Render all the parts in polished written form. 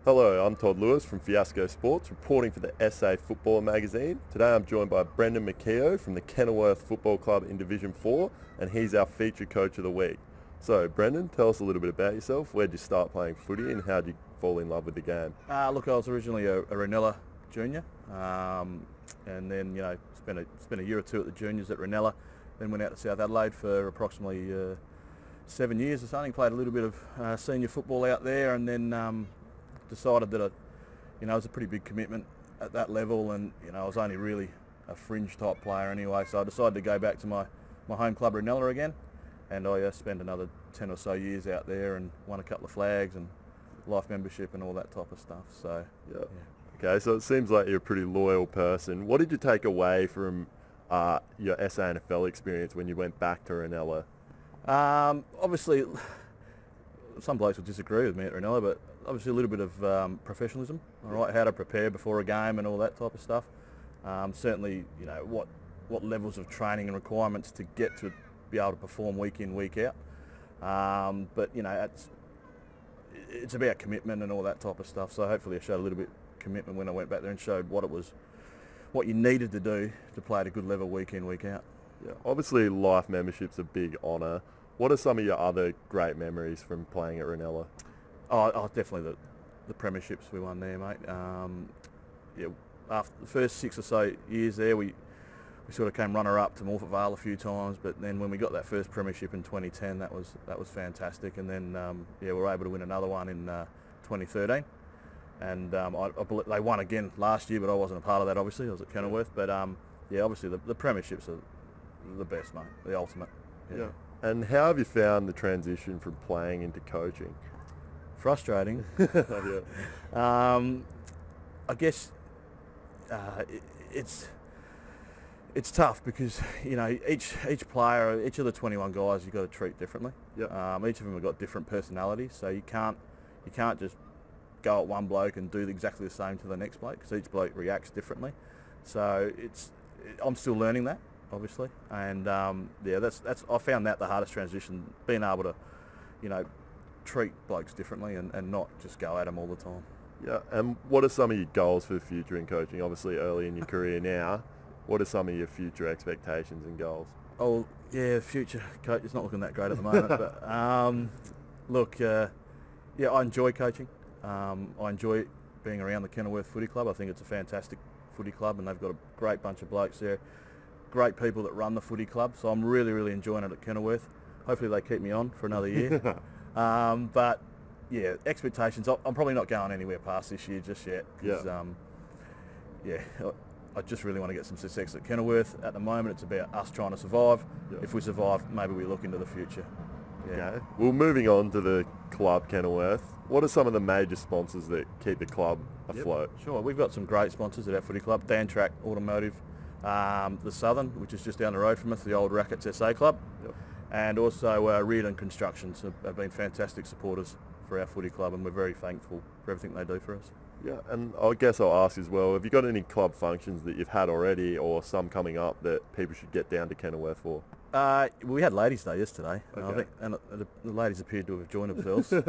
Hello, I'm Todd Lewis from Fiasco Sports, reporting for the SA Footballer magazine. Today I'm joined by Brendan McKeough from the Kenilworth Football Club in Division 4, and he's our featured coach of the week. So, Brendan, tell us a little bit about yourself. Where did you start playing footy and how did you fall in love with the game? Look, I was originally a Ranella junior, and then spent a year or two at the juniors at Ranella, then went out to South Adelaide for approximately 7 years or something. Played a little bit of senior football out there, and then decided that it was a pretty big commitment at that level, and I was only really a fringe type player anyway. So I decided to go back to my home club Ranella again, and I spent another 10 or so years out there and won a couple of flags and life membership and all that type of stuff. So Yeah. Okay, so it seems like you're a pretty loyal person. What did you take away from your SANFL experience when you went back to Ranella? Obviously, some blokes will disagree with me at Ranella, but obviously a little bit of professionalism, all right, how to prepare before a game and all that type of stuff. Certainly, what levels of training and requirements to get to be able to perform week in, week out. But it's about commitment and all that type of stuff. So hopefully I showed a little bit of commitment when I went back there and showed what you needed to do to play at a good level week in, week out. Yeah, obviously life membership's a big honour. What are some of your other great memories from playing at Ranella? Oh, definitely the premierships we won there, mate. After the first 6 or so years there, we sort of came runner-up to Morphett Vale a few times, but then when we got that first premiership in 2010, that was fantastic. And then we were able to win another one in 2013, and I believe they won again last year, but I wasn't a part of that. Obviously, I was at Kenilworth, but obviously the premierships are the best, mate. The ultimate. Yeah. And how have you found the transition from playing into coaching? Frustrating. Yeah. I guess it's tough because each player, each of the 21 guys, you've got to treat differently. Yeah. Each of them have got different personalities, so you can't just go at one bloke and do exactly the same to the next bloke, because each bloke reacts differently. So I'm still learning that, obviously, and that's I found that the hardest transition, being able to treat blokes differently and not just go at them all the time. Yeah, and what are some of your goals for the future in coaching? Obviously early in your career now, what are some of your future expectations and goals? Oh yeah, future coach, it's not looking that great at the moment, but look, I enjoy coaching. I enjoy being around the Kenilworth Footy Club. I think it's a fantastic footy club, and they've got a great bunch of blokes there, great people that run the footy club, so I'm really, really enjoying it at Kenilworth. Hopefully they keep me on for another year. But yeah, expectations, I'm probably not going anywhere past this year just yet, because I just really want to get some success at Kenilworth. At the moment it's about us trying to survive. Yeah. If we survive, maybe we look into the future. Yeah. Okay. Well, moving on to the club Kenilworth, what are some of the major sponsors that keep the club afloat? Sure, we've got some great sponsors at our footy club. Dan Track Automotive, the Southern, which is just down the road from us, the old Rackets SA Club. Yep. And also Reardon Constructions have been fantastic supporters for our footy club, and we're very thankful for everything they do for us. Yeah, and I guess I'll ask as well, have you got any club functions that you've had already or some coming up that people should get down to Kenilworth for? We had Ladies' Day yesterday, Okay. and the ladies appeared to have joined themselves. We've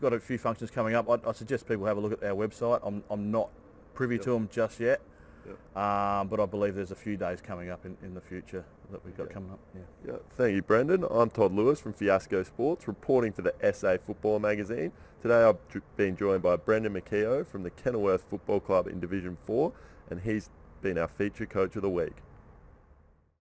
got a few functions coming up. I suggest people have a look at our website. I'm not privy to them just yet. Yep. But I believe there's a few days coming up in the future that we've got coming up. Yeah. Yeah, thank you, Brendan. I'm Todd Lewis from Fiasco Sports, reporting for the SA Footballer magazine. Today I've been joined by Brendan McKeough from the Kenilworth Football Club in Division 4, and he's been our feature coach of the week.